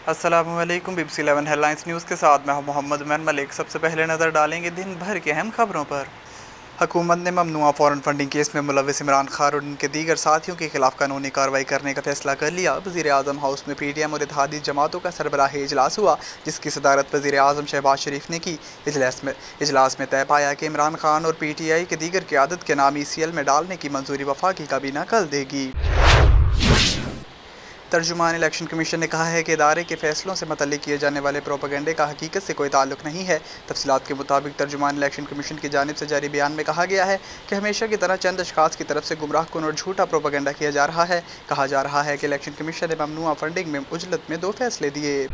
अस्सलामुअलैकुम। BBC 11 headlines news के साथ मैं मोहम्मद उमर मलिक। सबसे पहले नज़र डालेंगे दिन भर की अहम खबरों पर। हुकूमत ने ममनुआ फॉरेन फंडिंग केस में मुलविस इमरान खान और उनके दीगर साथियों के खिलाफ कानूनी कार्रवाई करने का फैसला कर लिया। वज़ीर आज़म हाउस में PTM और इत्तेहादी जमातों का सरबराही इजलास हुआ, जिसकी सदारत वज़ीर आज़म शहबाज शरीफ ने की। इजलास में तय पाया कि इमरान खान और PTI के दीगर क़यादत के नाम ECL में डालने की मंजूरी वफाकी काबीना कल देगी। तर्जुमान इलेक्शन कमीशन ने कहा है कि इदारे के फैसलों से मुतल्लिक किए जाने वाले प्रोपेगेंडे का हकीकत से कोई ताल्लुक नहीं है। तफसीलात के मुताबिक तर्जुमान इलेक्शन कमीशन की जानिब से जारी बयान में कहा गया है कि हमेशा की तरह चंद अशखास की तरफ से गुमराह कुन और झूठा प्रोपेगेंडा किया जा रहा है। कहा जा रहा है कि इलेक्शन कमीशन ने ममनुआ फंडिंग में उजलत में 2 फैसले दिए।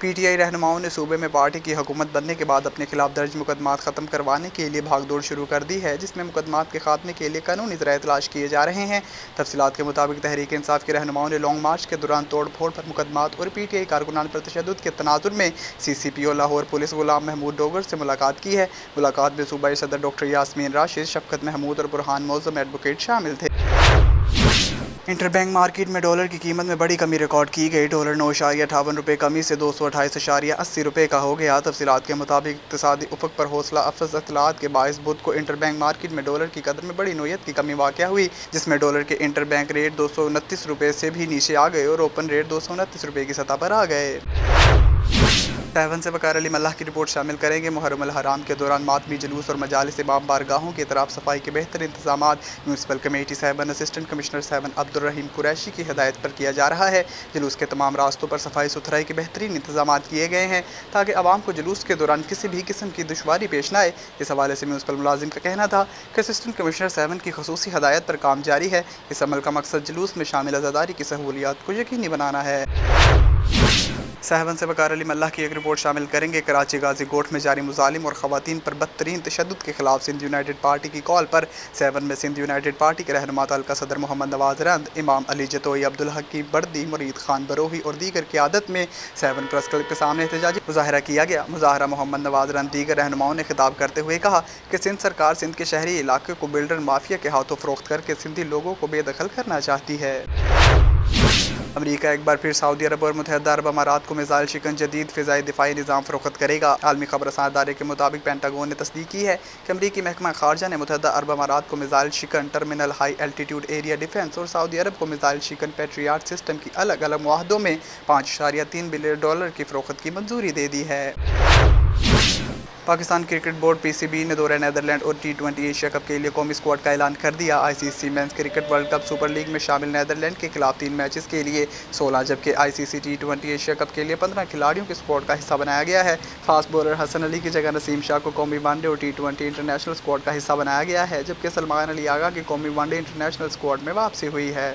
PTI रहनुमाओं ने सूबे में पार्टी की हुकूमत बनने के बाद अपने खिलाफ दर्ज मुकदमात ख़त्म करवाने के लिए भागदौड़ शुरू कर दी है, जिसमें मुकदमात के खात्मे के लिए कानूनी ज़राए तलाश किए जा रहे हैं। तफसीलात के मुताबिक तहरीक इंसाफ के रहनुमाओं ने लॉन्ग मार्च के दौरान तोड़ फोड़ पर मुकदमात और PTI कारकुनान पर तशद्दुद के तनाजुर में CCPO लाहौर पुलिस गुलाम महमूद डोगर से मुलाकात की है। मुलाकात में सूबाई सदर डॉक्टर यास्मीन राशिद, शफकत महमूद और बुरहान मौज़म एडवोकेट शामिल थे। इंटरबैंक मार्केट में डॉलर की कीमत में बड़ी कमी रिकॉर्ड की गई। डॉलर 9.58 रुपये कमी से 228.80 रुपये का हो गया। तफसीलात के मुताबिक इक़्तिसादी उफ़क़ पर हौसला अफज़ इत्तलात के बाइस बुध को इंटरबैंक मार्केट में डॉलर की कदर में बड़ी नोयत की कमी वाक़या हुई, जिसमें डॉलर के इंटरबैंक रेट 229 रुपये से भी नीचे आ गए और ओपन रेट 229 रुपये की सतह पर आ गए। 7 से वकार अली मल्लाह की रिपोर्ट शामिल करेंगे। मुहर्रम अल हराम के दौरान मातमी जुलूस और मजालिस इमाम बारगाहों की तरफ सफाई के बेहतर इंतजामात municipal committee 7 assistant commissioner 7 Abdur Rahim Qureshi की हिदायत पर किया जा रहा है। जुलूस के तमाम रास्तों पर सफाई सुथराई के बेहतरीन इंतजामात किए गए हैं ताकि आवाम को जुलूस के दौरान किसी भी किस्म की दुश्वारी पेश न आए। इस हवाले से म्यूनसिपल मुलाजिम का कहना था कि असिस्टेंट कमिश्नर 7 की खसूसी हिदायत पर काम जारी है। इस अमल का मकसद जुलूस में शामिल अज़ादारी की सहूलियात को यकीनी बनाना है। 7 से वकार अली मल्लाह की एक रिपोर्ट शामिल करेंगे। कराची गाजी कोट में जारी मुजालिम और ख़वातीन पर बदतरीन तशद्दुद के खिलाफ सिंध यूनाइटेड पार्टी की कॉल पर 7 में सिंध यूनाइटेड पार्टी के रहनुमा तहलका सदर मोहम्मद नवाज रंद, इमाम अली जतोई, अब्दुल हकीम बर्दी, मुरीद खान बरोही और दीगर क़यादत में 7 प्रेस क्लब के सामने एहतजाजी मुज़ाहरा किया गया। मुज़ाहरा मोहम्मद नवाज रंद दीगर रहनुमाओं ने खिताब करते हुए कहा कि सिंध सरकार सिंध के शहरी इलाके को बिल्डर माफिया के हाथों फ़रोख्त करके सिंधी लोगों को बेदखल करना चाहती है। अमेरिका एक बार फिर सऊदी अरब और मुत्तहदा अरब अमारात को मिसाइल शिकन जदीद फ़िज़ाई दिफाई निज़ाम फ़रोख्त करेगा। आलमी खबरसां इदारे के मुताबिक पेंटागन ने तस्दीक की है कि अमरीकी महकमा ख़ारजा ने मुत्तहदा अरब अमारात को मिसाइल शिकन terminal high altitude area defence और सऊदी अरब को मिसाइल शिकन पैट्रियाट सिस्टम की अलग अलग मुआहदों में $5.3 बिलियन की फ़रोख्त की मंजूरी दे दी है। पाकिस्तान क्रिकेट बोर्ड PCB ने दौरे नीदरलैंड और T20 एशिया कप के लिए कौमी स्क्वाड का ऐलान कर दिया। ICC men's cricket world cup super league में शामिल नीदरलैंड के खिलाफ 3 मैचेस के लिए 16 जबकि ICC T20 एशिया कप के लिए 15 खिलाड़ियों के स्क्वाड का हिस्सा बनाया गया है। फास्ट बॉलर हसन अली की जगह नसीम शाह को कौमी वनडे और T20 इंटरनेशनल स्क्वाड का हिस्सा बनाया गया है, जबकि सलमान अली आगा की कौमी वनडे इंटरनेशनल स्क्वाड में वापसी हुई है।